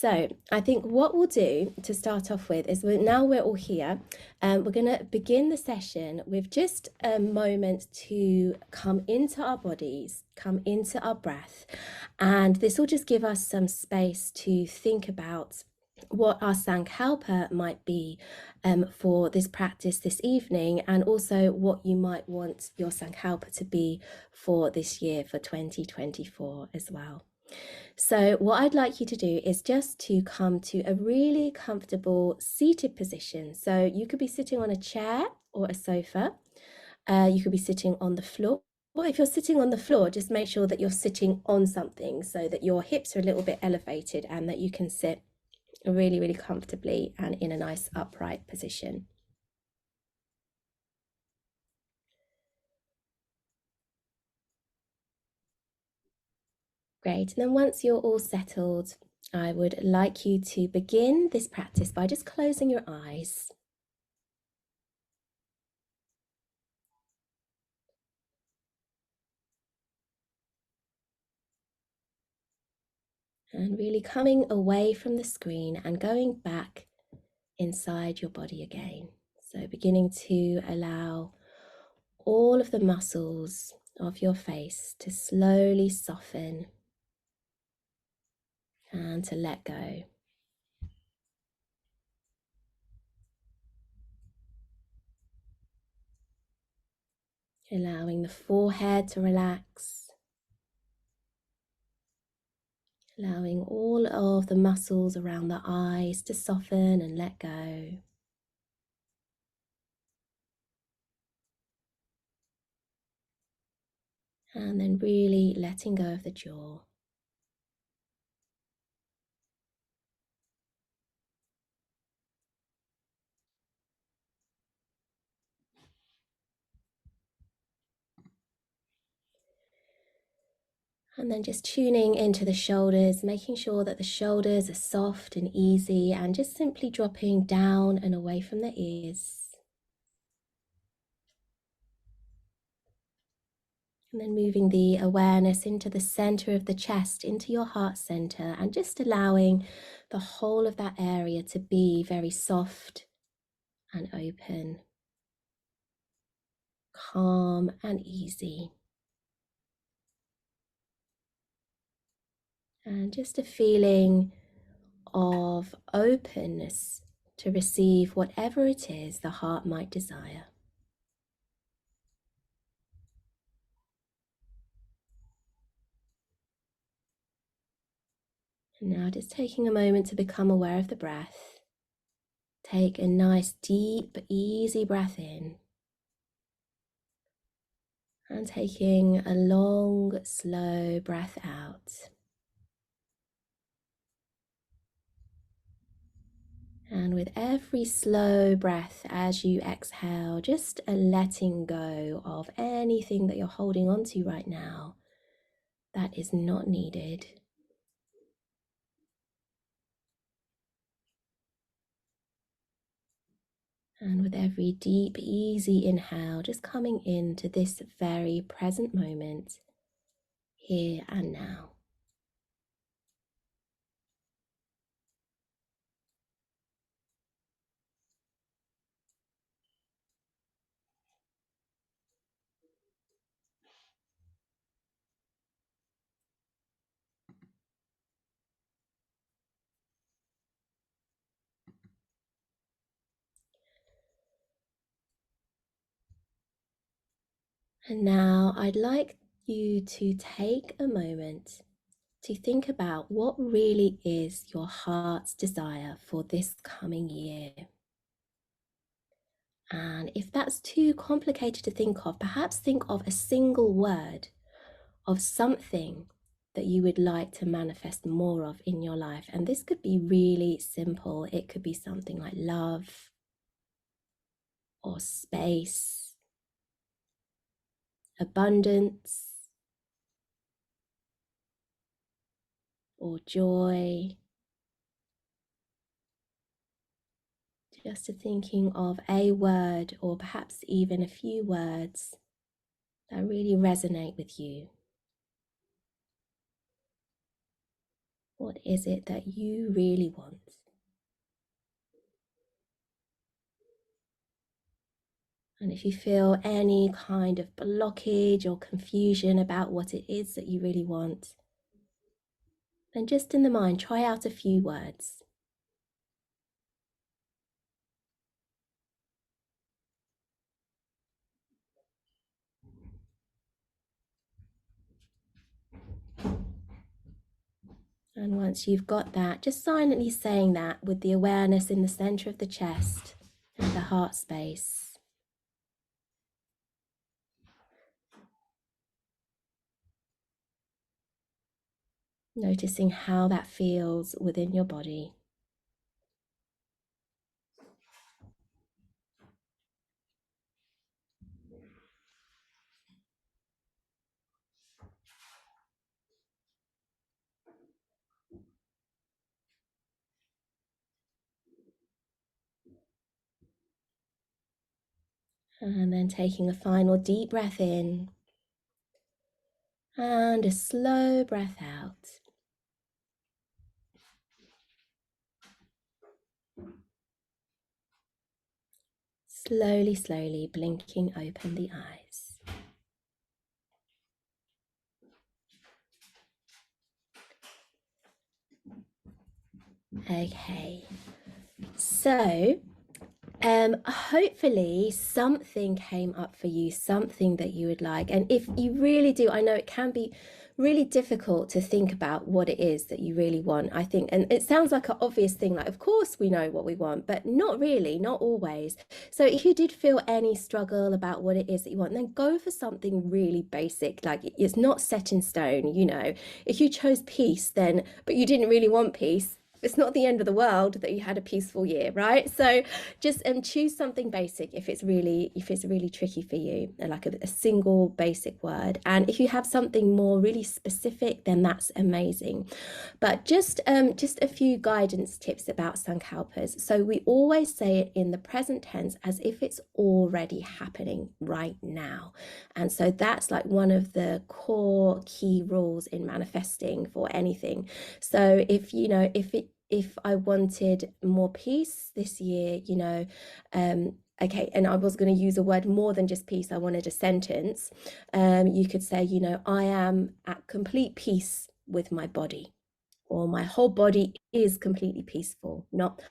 So I think what we'll do to start off with is now we're all here, we're going to begin the session with just a moment to come into our bodies, come into our breath. And this will just give us some space to think about what our Sankalpa might be for this practice this evening, and also what you might want your Sankalpa to be for this year, for 2024 as well. So what I'd like you to do is just to come to a really comfortable seated position. So you could be sitting on a chair or a sofa. You could be sitting on the floor. Well, if you're sitting on the floor, just make sure that you're sitting on something so that your hips are a little bit elevated and that you can sit really, really comfortably and in a nice upright position. Great. And then once you're all settled, I would like you to begin this practice by just closing your eyes. And really coming away from the screen and going back inside your body again. So beginning to allow all of the muscles of your face to slowly soften and to let go. Allowing the forehead to relax. Allowing all of the muscles around the eyes to soften and let go. And then really letting go of the jaw. And then just tuning into the shoulders, making sure that the shoulders are soft and easy, and just simply dropping down and away from the ears. And then moving the awareness into the center of the chest, into your heart center, and just allowing the whole of that area to be very soft and open, calm and easy. And just a feeling of openness to receive whatever it is the heart might desire. And now just taking a moment to become aware of the breath. Take a nice, deep, easy breath in. And taking a long, slow breath out. And with every slow breath as you exhale, just a letting go of anything that you're holding on to right now that is not needed. And with every deep, easy inhale, just coming into this very present moment, here and now. And now I'd like you to take a moment to think about what really is your heart's desire for this coming year. And if that's too complicated to think of, perhaps think of a single word of something that you would like to manifest more of in your life. And this could be really simple. It could be something like love or space, abundance or joy. Just to thinking of a word or perhaps even a few words that really resonate with you. What is it that you really want? And if you feel any kind of blockage or confusion about what it is that you really want, then just in the mind, try out a few words. And once you've got that, just silently saying that with the awareness in the center of the chest and the heart space. Noticing how that feels within your body. And then taking a final deep breath in and a slow breath out. Slowly, slowly blinking open the eyes. Okay, so hopefully something came up for you, something that you would like. And if you really do, I know it can be really difficult to think about what it is that you really want, I think. And it sounds like an obvious thing, like, of course we know what we want, but not really, not always. So if you did feel any struggle about what it is that you want, then go for something really basic. Like, it's not set in stone, you know. If you chose peace, then, but you didn't really want peace, it's not the end of the world that you had a peaceful year, right? So just choose something basic if it's really tricky for you, like a single basic word. And if you have something more really specific, then that's amazing. But just a few guidance tips about Sankalpas. So we always say it in the present tense as if it's already happening right now. And so that's like one of the core key rules in manifesting for anything. So if I wanted more peace this year, okay, and I was going to use a word more than just peace, I wanted a sentence. You could say, I am at complete peace with my body, or my whole body is completely peaceful, not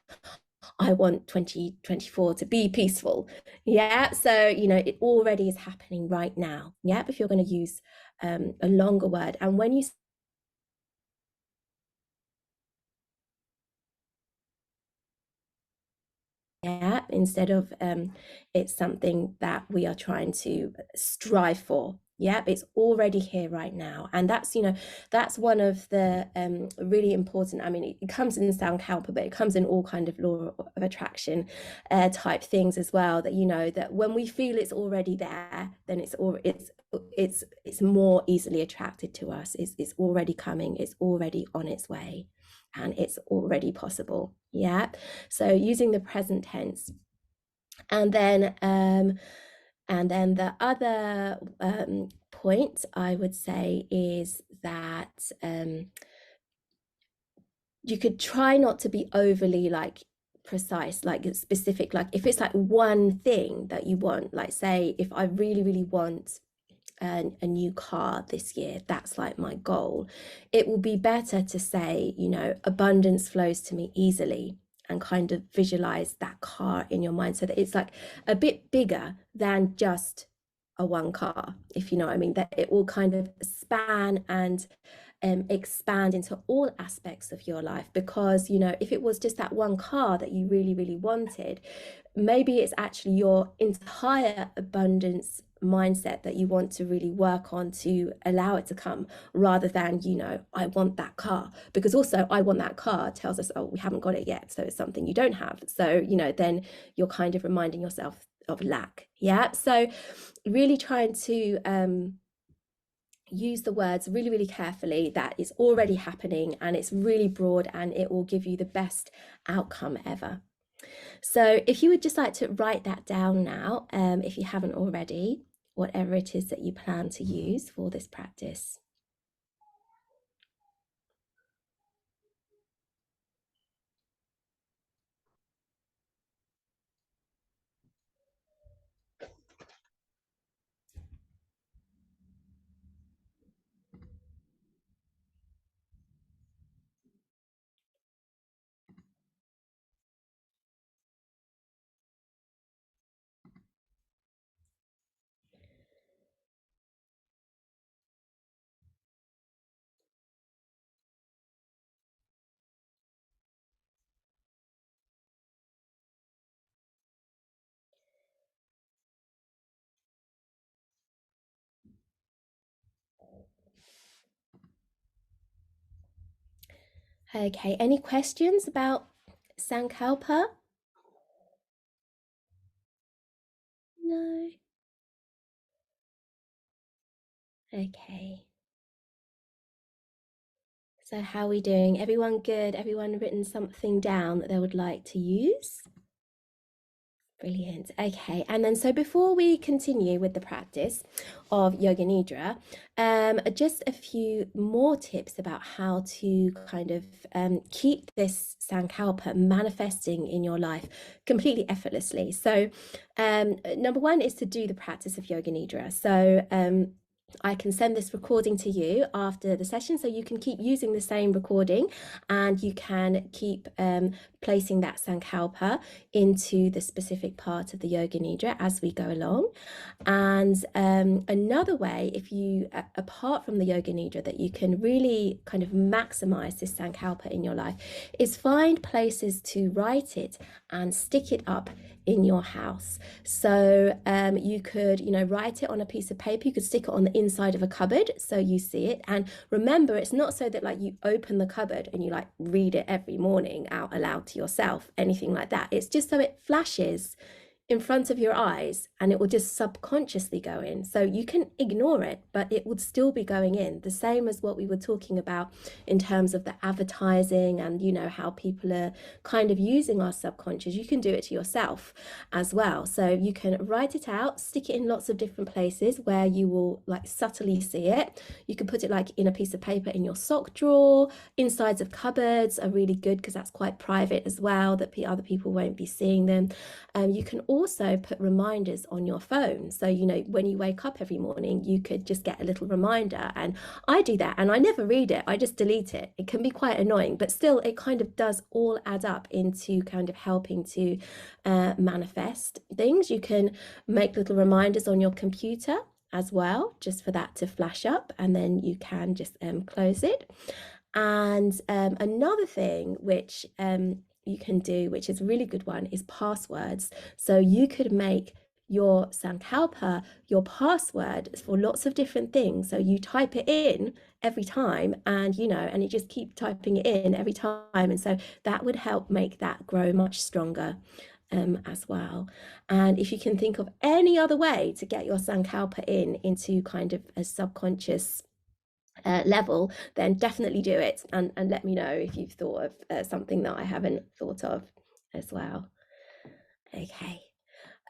I want 2024 to be peaceful. Yeah. So, it already is happening right now. Yeah. If you're going to use a longer word, and when you instead of it's something that we are trying to strive for. It's already here right now. And that's one of the really important, I mean, it comes in Sankalpa, but it comes in all kind of law of attraction type things as well, that that when we feel it's already there, then it's more easily attracted to us. It's already coming, it's already on its way, and it's already possible. So using the present tense. And then the other point I would say is that you could try not to be overly like precise, like specific. Like if it's like one thing that you want, like say if I really, really want a new car this year, that's like my goal, it will be better to say, abundance flows to me easily, and kind of visualize that car in your mind so that it's like a bit bigger than just a one car, if you know what I mean, that it will kind of span and expand into all aspects of your life. Because if it was just that one car that you really, really wanted, maybe it's actually your entire abundance mindset that you want to really work on to allow it to come, rather than I want that car. Because also I want that car tells us, oh, we haven't got it yet, so it's something you don't have. So then you're kind of reminding yourself of lack. So really trying to use the words really, really carefully, that is already happening, and it's really broad, and it will give you the best outcome ever. So if you would just like to write that down now, if you haven't already, whatever it is that you plan to use for this practice. Okay, any questions about Sankalpa? No. Okay. So how are we doing? Everyone good? Everyone written something down that they would like to use? Brilliant. Okay. And then, so before we continue with the practice of Yoga Nidra, just a few more tips about how to kind of keep this Sankalpa manifesting in your life completely effortlessly. So, number one is to do the practice of Yoga Nidra. So, I can send this recording to you after the session, so you can keep using the same recording and you can keep placing that Sankalpa into the specific part of the Yoga Nidra as we go along. And another way, if you, apart from the Yoga Nidra, that you can really kind of maximize this Sankalpa in your life is find places to write it and stick it up in your house. So you could, write it on a piece of paper. You could stick it on the inside of a cupboard so you see it. And remember, it's not so that like you open the cupboard and you like read it every morning out aloud to yourself, anything like that. It's just so it flashes in front of your eyes and it will just subconsciously go in. So you can ignore it, but it would still be going in. The same as what we were talking about in terms of the advertising and, how people are kind of using our subconscious. You can do it to yourself as well. So you can write it out, stick it in lots of different places where you will like subtly see it. You can put it like in a piece of paper in your sock drawer. Insides of cupboards are really good because that's quite private as well, that other people won't be seeing them. You can also put reminders on your phone. So, when you wake up every morning, you could just get a little reminder. And I do that and I never read it. I just delete it. It can be quite annoying, but still it kind of does all add up into kind of helping to manifest things. You can make little reminders on your computer as well, just for that to flash up, and then you can just close it. And another thing which you can do, which is a really good one, is passwords. So you could make your Sankalpa your password for lots of different things. So you type it in every time and and you just keep typing it in every time. And so that would help make that grow much stronger as well. And if you can think of any other way to get your Sankalpa into kind of a subconscious level, then definitely do it and let me know if you've thought of something that I haven't thought of as well.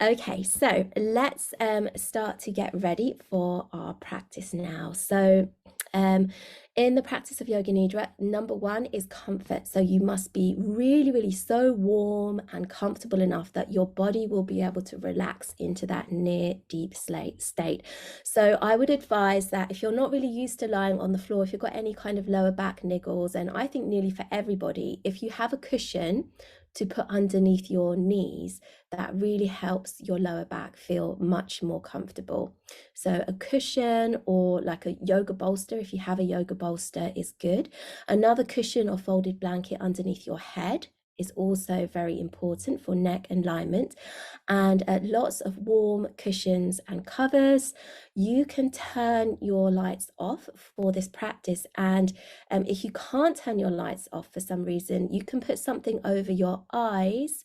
Okay, so let's start to get ready for our practice now. So in the practice of Yoga Nidra, number one is comfort. So you must be really, really so warm and comfortable enough that your body will be able to relax into that near deep state. So I would advise that if you're not really used to lying on the floor, if you've got any kind of lower back niggles, and I think nearly for everybody, if you have a cushion to put underneath your knees, that really helps your lower back feel much more comfortable. So a cushion or like a yoga bolster, if you have a yoga bolster, is good. Another cushion or folded blanket underneath your head is also very important for neck alignment. And lots of warm cushions and covers. You can turn your lights off for this practice, and if you can't turn your lights off for some reason, you can put something over your eyes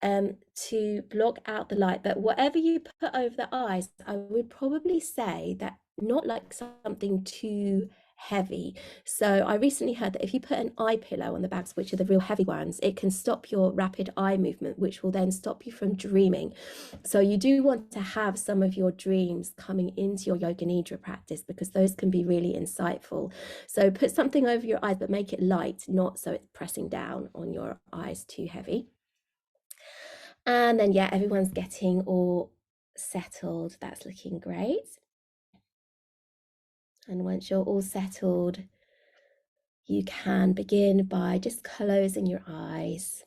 to block out the light. But whatever you put over the eyes, I would probably say that not like something too heavy. So I recently heard that if you put an eye pillow on the bags, which are the real heavy ones, it can stop your rapid eye movement, which will then stop you from dreaming. So you do want to have some of your dreams coming into your Yoga Nidra practice, because those can be really insightful. So put something over your eyes, but make it light, not so it's pressing down on your eyes too heavy. And then, yeah, everyone's getting all settled. That's looking great. And once you're all settled, you can begin by just closing your eyes.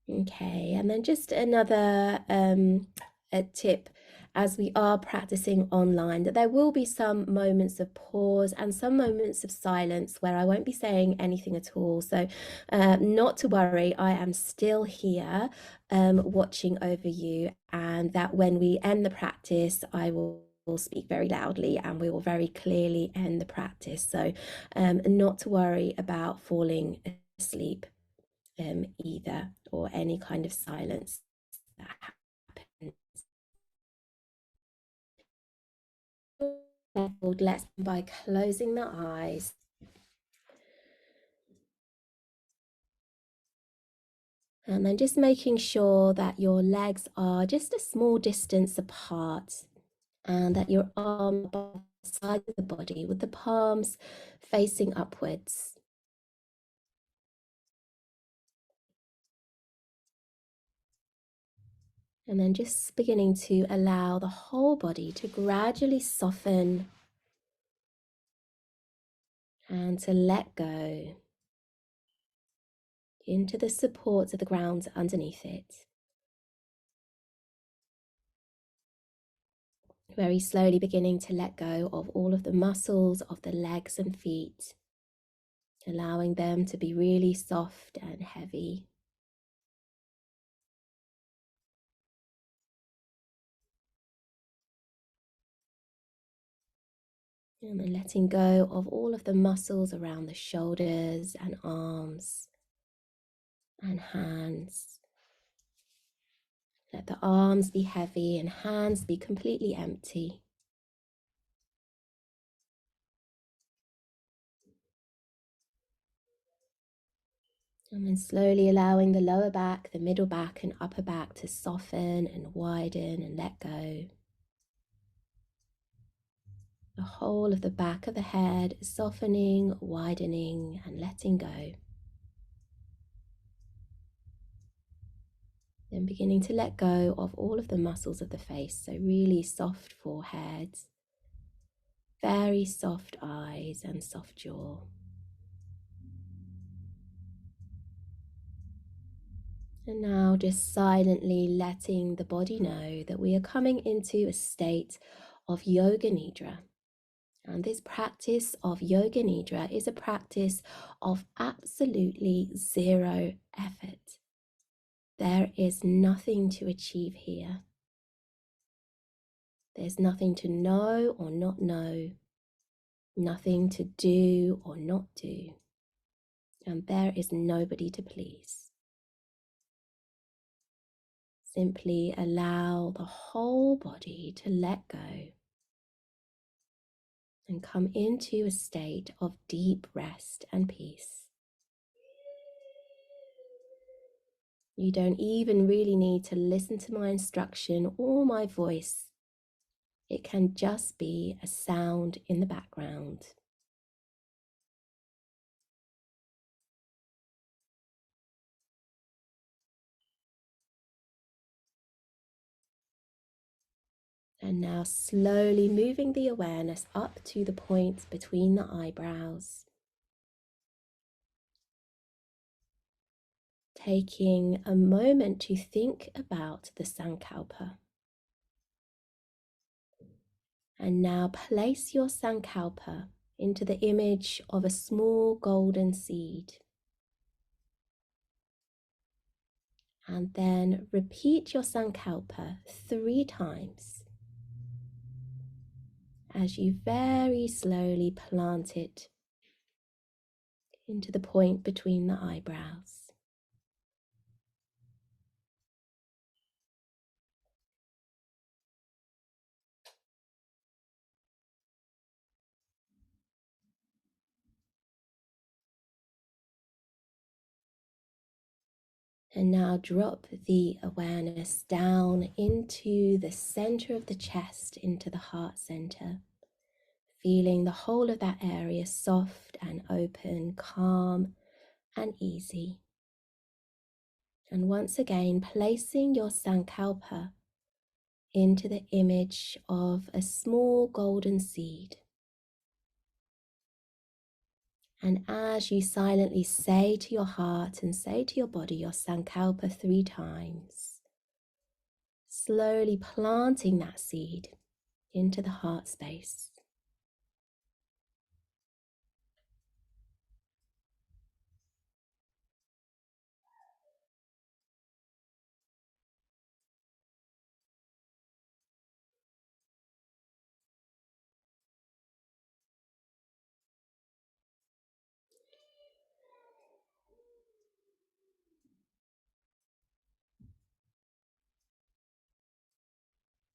Okay, and then just another a tip as we are practicing online, that there will be some moments of pause and some moments of silence where I won't be saying anything at all. So not to worry, I am still here watching over you, and that when we end the practice, I will speak very loudly and we will very clearly end the practice. So not to worry about falling asleep either, or any kind of silence that happens. Let's by closing the eyes and then just making sure that your legs are just a small distance apart and that your arms are by the side of the body with the palms facing upwards. And then just beginning to allow the whole body to gradually soften and to let go into the supports of the ground underneath it. Very slowly beginning to let go of all of the muscles of the legs and feet, allowing them to be really soft and heavy. And then letting go of all of the muscles around the shoulders and arms and hands. Let the arms be heavy and hands be completely empty. And then slowly allowing the lower back, the middle back and upper back to soften and widen and let go. The whole of the back of the head is softening, widening and letting go. Then beginning to let go of all of the muscles of the face. So really soft forehead, very soft eyes and soft jaw. And now just silently letting the body know that we are coming into a state of Yoga Nidra. And this practice of Yoga Nidra is a practice of absolutely zero effort. There is nothing to achieve here. There's nothing to know or not know, nothing to do or not do, and there is nobody to please. Simply allow the whole body to let go and come into a state of deep rest and peace. You don't even really need to listen to my instruction or my voice. It can just be a sound in the background. And now slowly moving the awareness up to the point between the eyebrows. Taking a moment to think about the Sankalpa. And now place your Sankalpa into the image of a small golden seed. And then repeat your Sankalpa 3 times as you very slowly plant it into the point between the eyebrows. And now drop the awareness down into the center of the chest, into the heart center. Feeling the whole of that area soft and open, calm and easy. And once again, placing your Sankalpa into the image of a small golden seed. And as you silently say to your heart and say to your body your Sankalpa 3 times, slowly planting that seed into the heart space.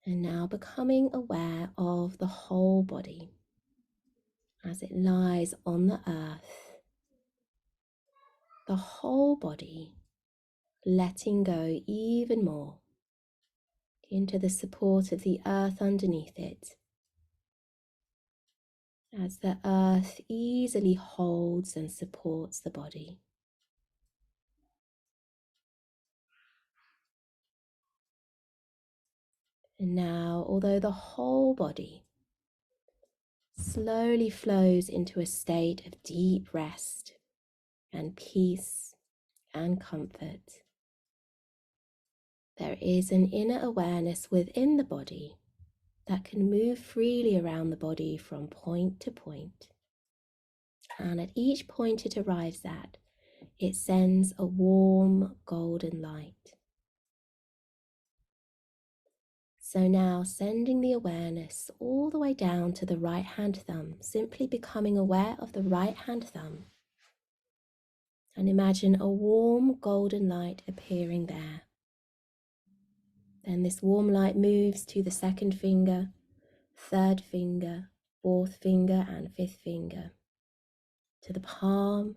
And now becoming aware of the whole body as it lies on the earth. The whole body letting go even more into the support of the earth underneath it, as the earth easily holds and supports the body. And now, although the whole body slowly flows into a state of deep rest and peace and comfort, there is an inner awareness within the body that can move freely around the body from point to point. And at each point it arrives at, it sends a warm golden light. So now sending the awareness all the way down to the right hand thumb, simply becoming aware of the right hand thumb. And imagine a warm golden light appearing there. Then this warm light moves to the second finger, third finger, fourth finger and fifth finger, to the palm,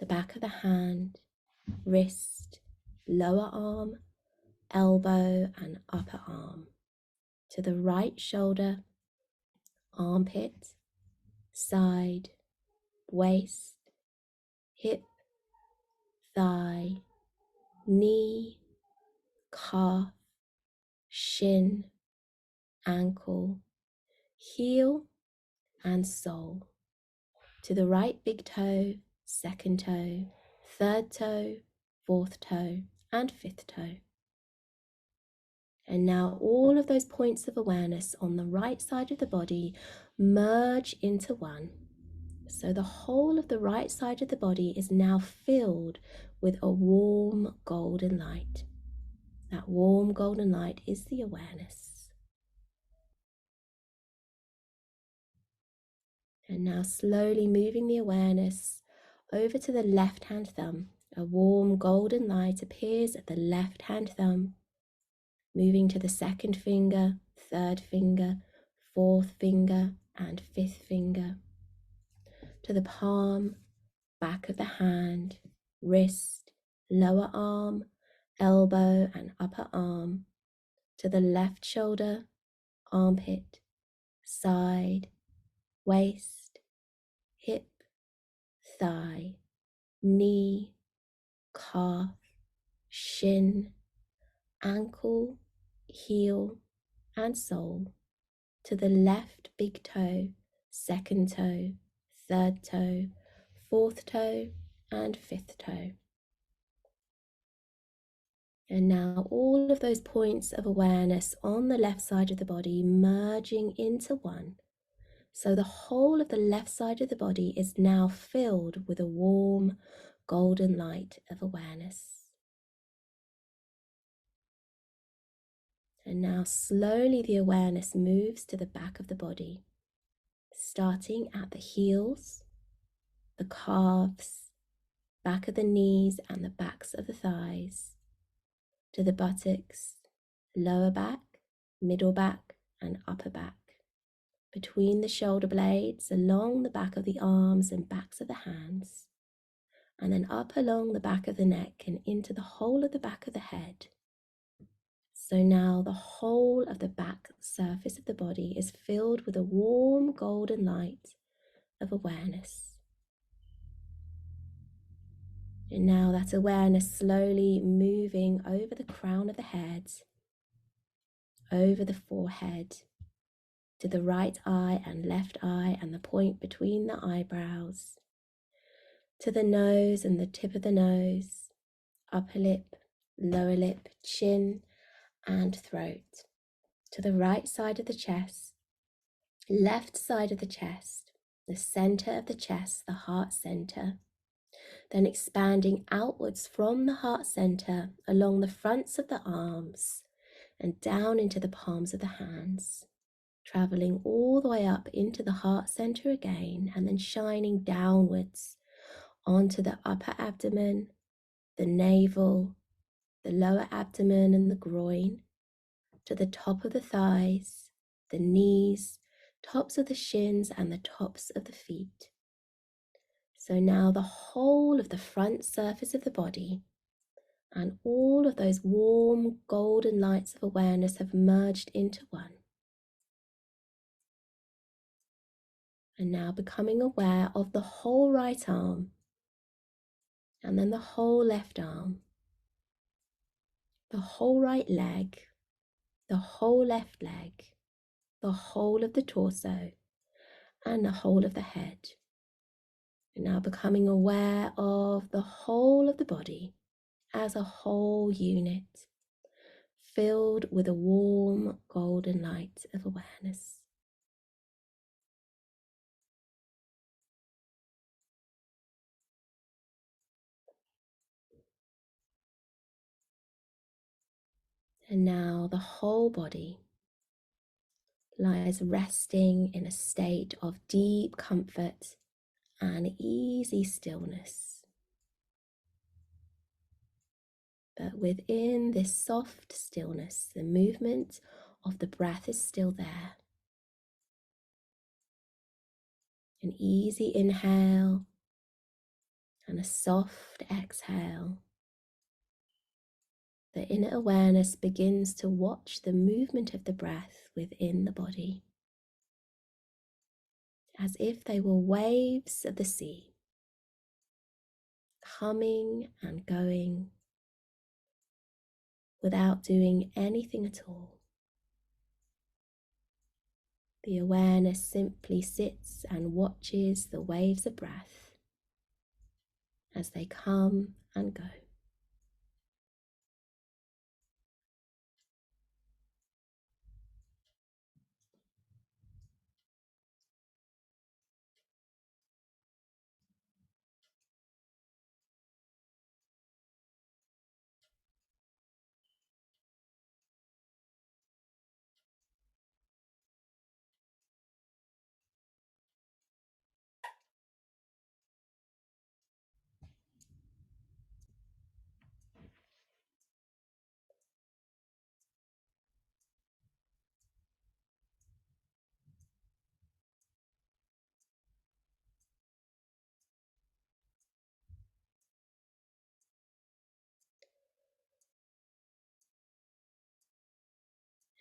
the back of the hand, wrist, lower arm, elbow and upper arm, to the right shoulder, armpit, side, waist, hip, thigh, knee, calf, shin, ankle, heel and sole, to the right big toe, second toe, third toe, fourth toe and fifth toe. And now all of those points of awareness on the right side of the body merge into one. So the whole of the right side of the body is now filled with a warm golden light. That warm golden light is the awareness. And now slowly moving the awareness over to the left hand thumb. A warm golden light appears at the left hand thumb, moving to the second finger, third finger, fourth finger and fifth finger, to the palm, back of the hand, wrist, lower arm, elbow and upper arm, to the left shoulder, armpit, side, waist, hip, thigh, knee, calf, shin, ankle, heel and sole, to the left big toe, second toe, third toe, fourth toe and fifth toe. And now all of those points of awareness on the left side of the body merging into one. So the whole of the left side of the body is now filled with a warm golden light of awareness. And now slowly the awareness moves to the back of the body, starting at the heels, the calves, back of the knees and the backs of the thighs, to the buttocks, lower back, middle back and upper back, between the shoulder blades, along the back of the arms and backs of the hands, and then up along the back of the neck and into the whole of the back of the head. So now the whole of the back surface of the body is filled with a warm golden light of awareness. And now that awareness slowly moving over the crown of the head, over the forehead, to the right eye and left eye and the point between the eyebrows, to the nose and the tip of the nose, upper lip, lower lip, chin and throat, to the right side of the chest, left side of the chest, the center of the chest, the heart center, then expanding outwards from the heart center along the fronts of the arms and down into the palms of the hands, traveling all the way up into the heart center again, and then shining downwards onto the upper abdomen, the navel, the lower abdomen and the groin, to the top of the thighs, the knees, tops of the shins and the tops of the feet. So now the whole of the front surface of the body and all of those warm golden lights of awareness have merged into one. And now becoming aware of the whole right arm and then the whole left arm, the whole right leg, the whole left leg, the whole of the torso and the whole of the head. And now becoming aware of the whole of the body as a whole unit, filled with a warm golden light of awareness. And now the whole body lies resting in a state of deep comfort and easy stillness. But within this soft stillness, the movement of the breath is still there. An easy inhale and a soft exhale. The inner awareness begins to watch the movement of the breath within the body, as if they were waves of the sea, coming and going without doing anything at all. The awareness simply sits and watches the waves of breath as they come and go.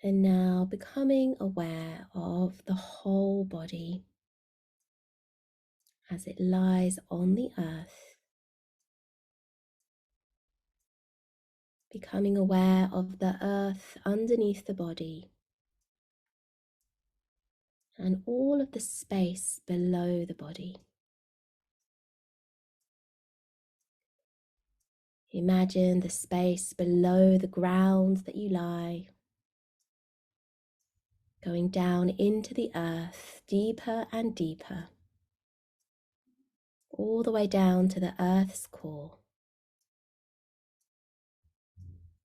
And now becoming aware of the whole body as it lies on the earth, becoming aware of the earth underneath the body and all of the space below the body. Imagine the space below the ground that you lie, going down into the earth deeper and deeper, all the way down to the earth's core,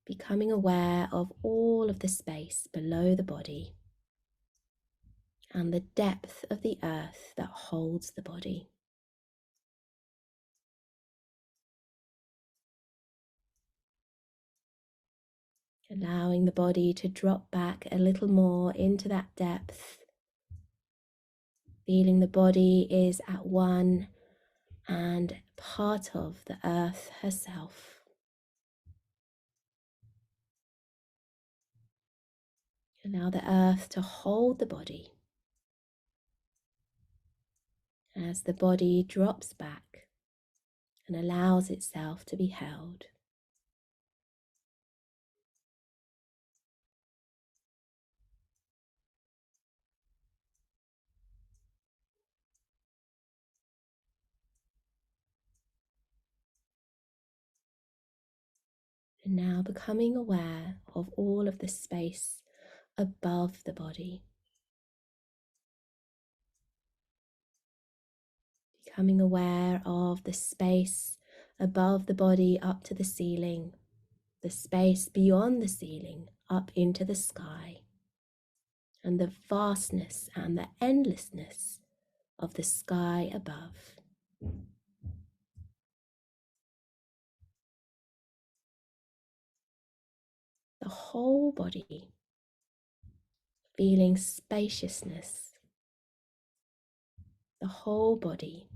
becoming aware of all of the space below the body and the depth of the earth that holds the body. Allowing the body to drop back a little more into that depth, feeling the body is at one and part of the earth herself. Allow the earth to hold the body as the body drops back and allows itself to be held. And now becoming aware of all of the space above the body. Becoming aware of the space above the body up to the ceiling, the space beyond the ceiling up into the sky, and the vastness and the endlessness of the sky above. The whole body feeling spaciousness, the whole body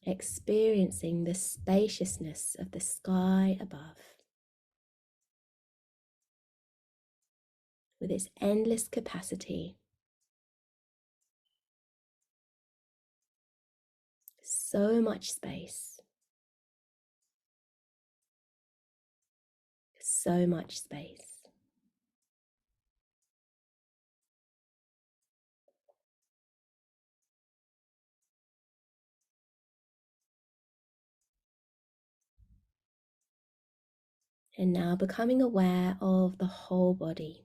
experiencing the spaciousness of the sky above, with its endless capacity. So much space, so much space. And now becoming aware of the whole body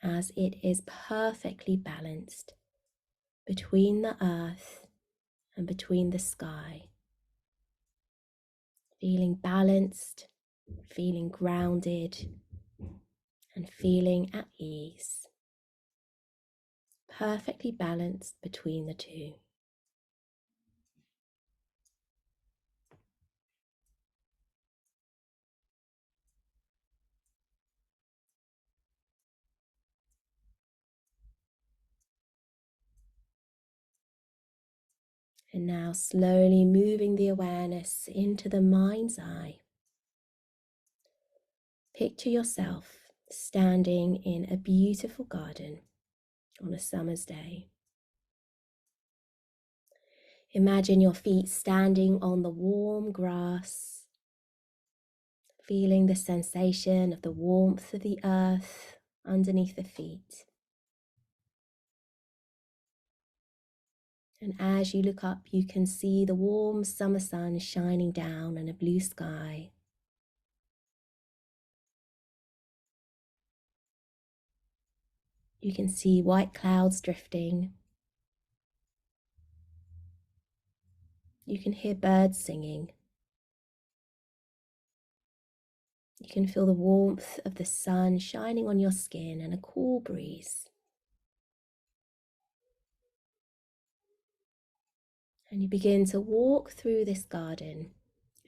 as it is perfectly balanced between the earth and between the sky. Feeling balanced, feeling grounded, and feeling at ease. Perfectly balanced between the two. And now slowly moving the awareness into the mind's eye. Picture yourself standing in a beautiful garden on a summer's day. Imagine your feet standing on the warm grass, feeling the sensation of the warmth of the earth underneath the feet. And as you look up, you can see the warm summer sun shining down on a blue sky. You can see white clouds drifting. You can hear birds singing. You can feel the warmth of the sun shining on your skin and a cool breeze. And you begin to walk through this garden.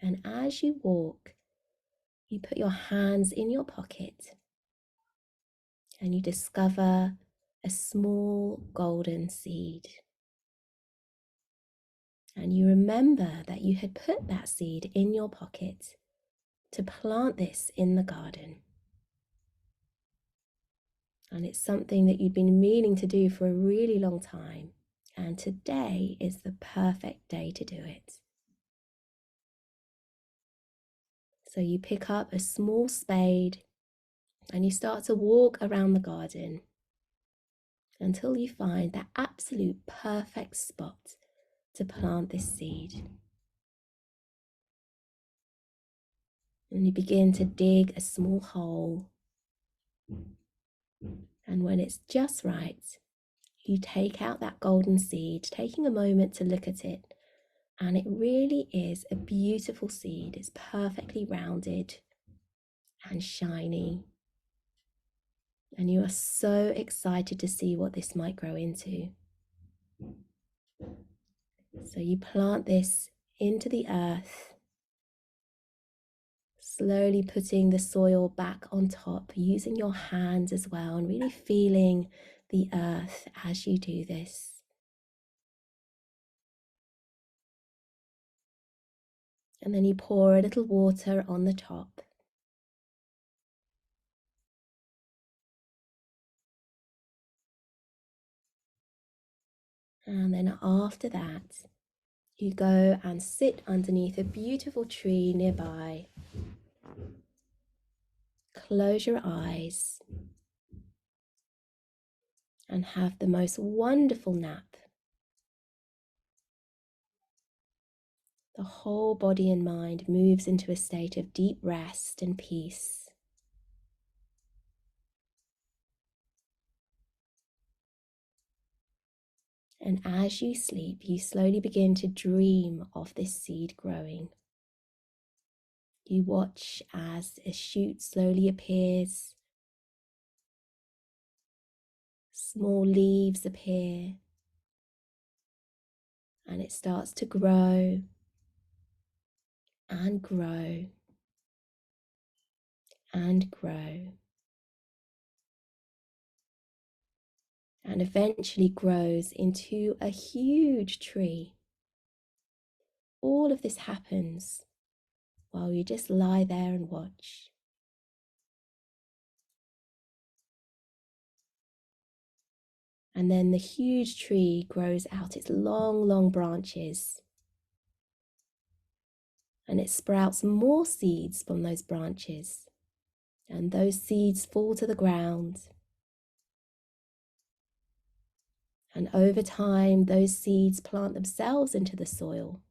And as you walk, you put your hands in your pocket and you discover a small golden seed. And you remember that you had put that seed in your pocket to plant this in the garden. And it's something that you've been meaning to do for a really long time. And today is the perfect day to do it. So you pick up a small spade and you start to walk around the garden until you find that absolute perfect spot to plant this seed. And you begin to dig a small hole. And when it's just right, you take out that golden seed, taking a moment to look at it. And it really is a beautiful seed. It's perfectly rounded and shiny. And you are so excited to see what this might grow into. So you plant this into the earth, slowly putting the soil back on top, using your hands as well, and really feeling the earth as you do this. And then you pour a little water on the top. And then after that, you go and sit underneath a beautiful tree nearby. Close your eyes and have the most wonderful nap. The whole body and mind moves into a state of deep rest and peace. And as you sleep, you slowly begin to dream of this seed growing. You watch as a shoot slowly appears, small leaves appear, and it starts to grow and grow and grow, and eventually grows into a huge tree. All of this happens while you just lie there and watch. And then the huge tree grows out its long, long branches, and it sprouts more seeds from those branches, and those seeds fall to the ground. And over time, those seeds plant themselves into the soil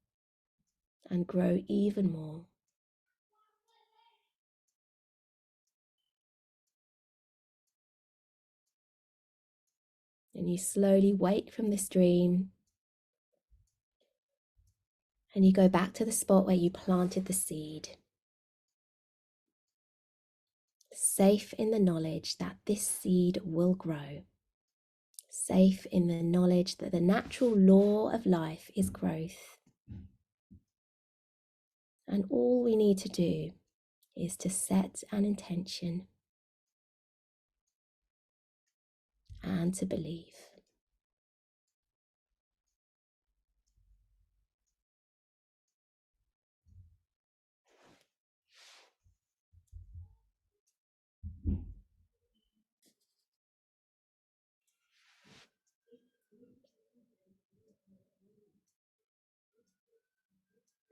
and grow even more. And you slowly wake from this dream, and you go back to the spot where you planted the seed, safe in the knowledge that this seed will grow, safe in the knowledge that the natural law of life is growth. And all we need to do is to set an intention and to believe.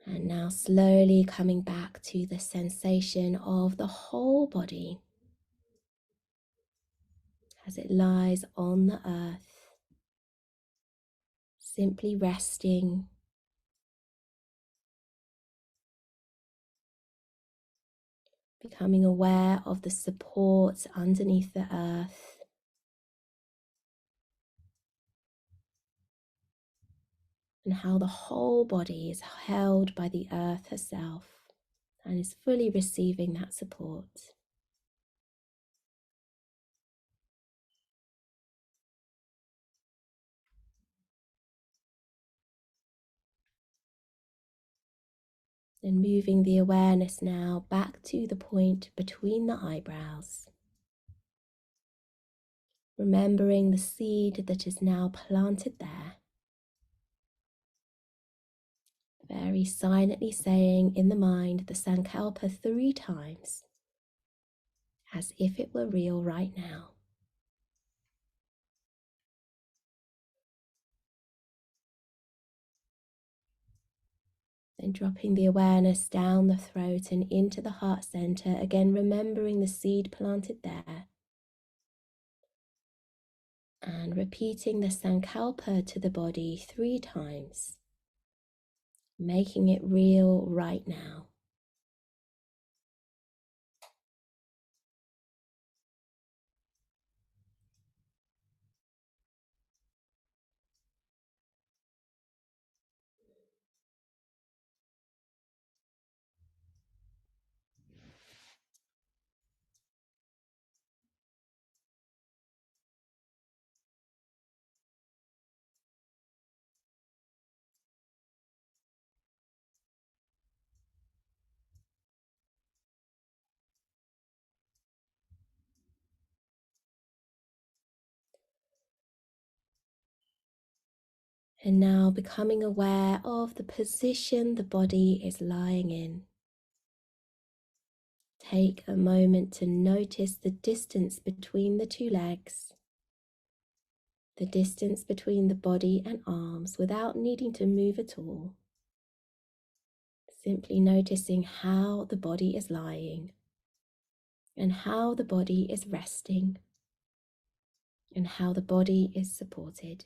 And now slowly coming back to the sensation of the whole body as it lies on the earth, simply resting, becoming aware of the support underneath the earth, and how the whole body is held by the earth herself and is fully receiving that support. And moving the awareness now back to the point between the eyebrows, remembering the seed that is now planted there, very silently saying in the mind the Sankalpa 3 times, as if it were real right now. Then dropping the awareness down the throat and into the heart center, again remembering the seed planted there. And repeating the Sankalpa to the body 3 times, making it real right now. And now becoming aware of the position the body is lying in. Take a moment to notice the distance between the 2 legs, the distance between the body and arms without needing to move at all. Simply noticing how the body is lying and how the body is resting and how the body is supported.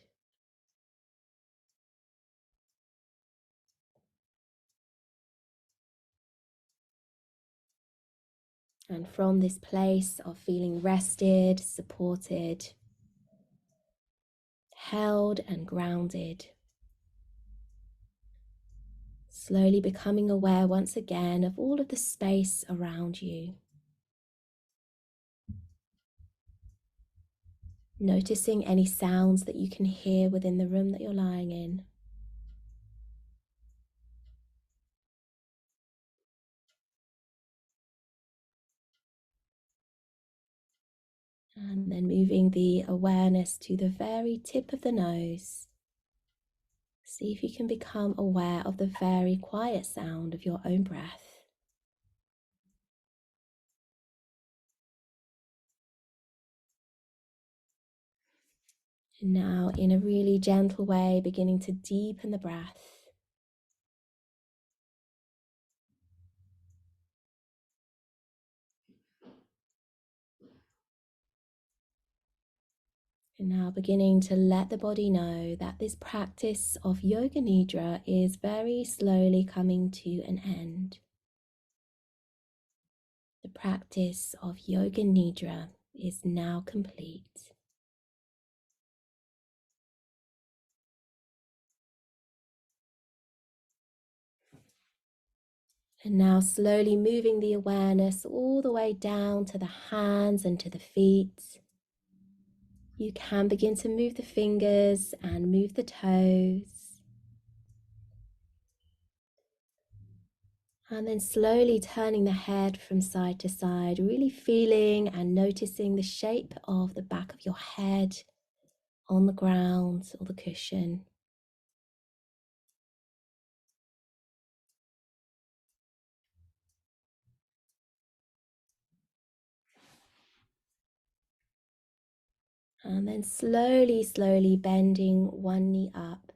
And from this place of feeling rested, supported, held and grounded. Slowly becoming aware once again of all of the space around you. Noticing any sounds that you can hear within the room that you're lying in. And then moving the awareness to the very tip of the nose. See if you can become aware of the very quiet sound of your own breath. And now, in a really gentle way, beginning to deepen the breath. And now beginning to let the body know that this practice of Yoga Nidra is very slowly coming to an end. The practice of Yoga Nidra is now complete. And now slowly moving the awareness all the way down to the hands and to the feet. You can begin to move the fingers and move the toes. And then slowly turning the head from side to side, really feeling and noticing the shape of the back of your head on the ground or the cushion. And then slowly, slowly bending one knee up.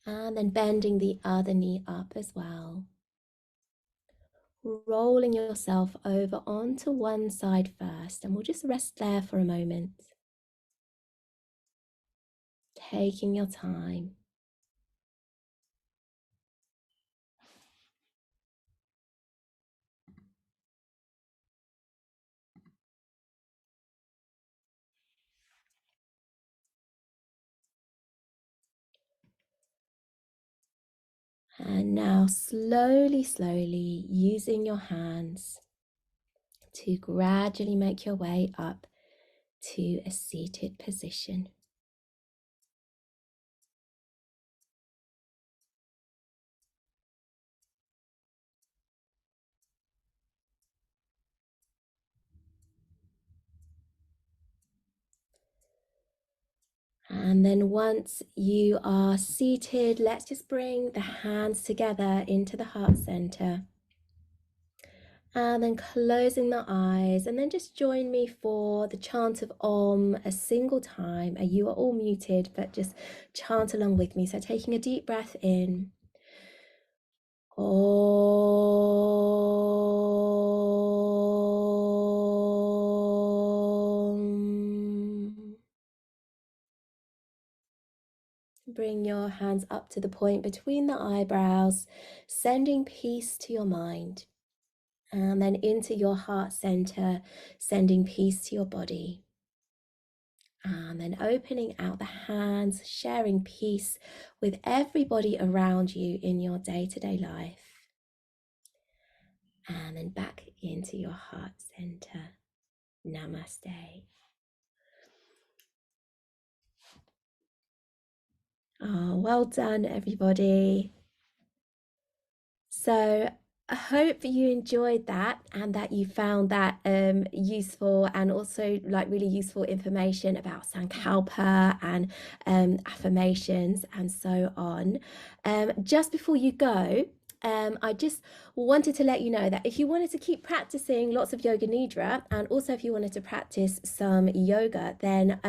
And then bending the other knee up as well. Rolling yourself over onto one side first, and we'll just rest there for a moment. Taking your time. And now slowly, slowly using your hands to gradually make your way up to a seated position. And then once you are seated, let's just bring the hands together into the heart center. And then closing the eyes, and then just join me for the chant of Om a single time. You are all muted, but just chant along with me. So taking a deep breath in. Om. Bring your hands up to the point between the eyebrows, sending peace to your mind. And then into your heart center, sending peace to your body. And then opening out the hands, sharing peace with everybody around you in your day-to-day life. And then back into your heart center. Namaste. Oh, well done, everybody. So I hope you enjoyed that and that you found that useful, and also like really useful information about Sankalpa and affirmations and so on. Just before you go, I just wanted to let you know that if you wanted to keep practicing lots of Yoga Nidra, and also if you wanted to practice some yoga, then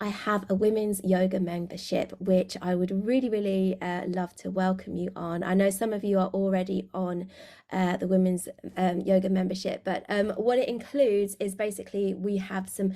I have a women's yoga membership, which I would really, really love to welcome you on. I know some of you are already on the women's yoga membership, but what it includes is basically we have some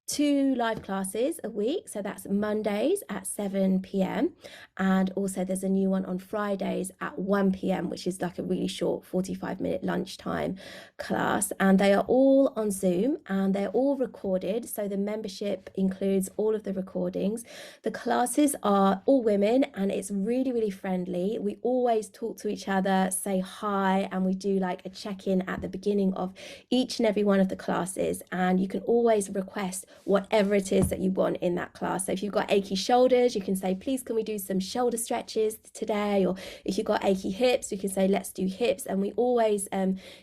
2 live classes a week. So that's Mondays at 7 p.m. And also there's a new one on Fridays at 1 p.m., which is like a really short 45-minute lunchtime class. And they are all on Zoom and they're all recorded. So the membership includes all of the recordings. The classes are all women and it's really, really friendly. We always talk to each other, say hi, and we do like a check-in at the beginning of each and every one of the classes. And you can always request whatever it is that you want in that class. So if you've got achy shoulders, you can say, please, can we do some shoulder stretches today? Or if you've got achy hips, you can say, let's do hips. And we always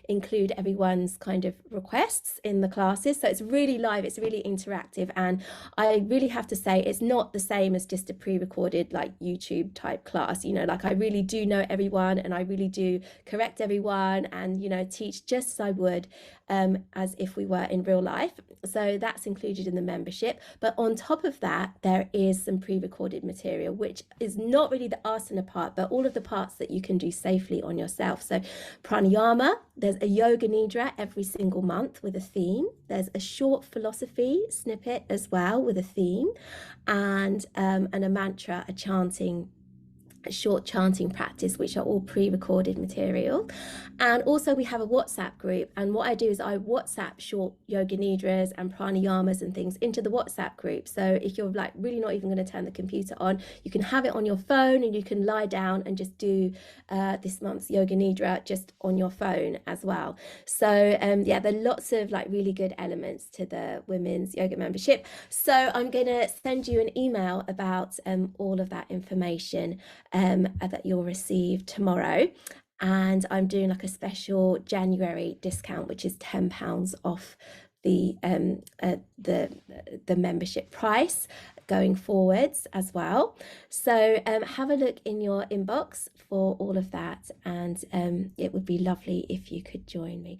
include everyone's kind of requests in the classes. So it's really live, it's really interactive. And I really have to say, it's not the same as just a pre-recorded like YouTube type class. You know, like I really do know everyone and I really do correct everyone and, you know, teach just as I would as if we were in real life. So that's included in the membership. But on top of that, there is some pre-recorded material, which is not really the asana part, but all of the parts that you can do safely on yourself. So pranayama, there's a Yoga Nidra every single month with a theme. There's a short philosophy snippet as well with a theme, and a mantra, a short chanting practice, which are all pre-recorded material. And also we have a WhatsApp group, and what I do is I WhatsApp short yoga nidras and pranayamas and things into the WhatsApp group. So if you're like really not even going to turn the computer on, you can have it on your phone and you can lie down and just do this month's Yoga Nidra just on your phone as well. So yeah, there are lots of like really good elements to the women's yoga membership. So I'm going to send you an email about all of that information that you'll receive tomorrow. And I'm doing like a special January discount, which is £10 off the membership price going forwards as well. So have a look in your inbox for all of that, and it would be lovely if you could join me.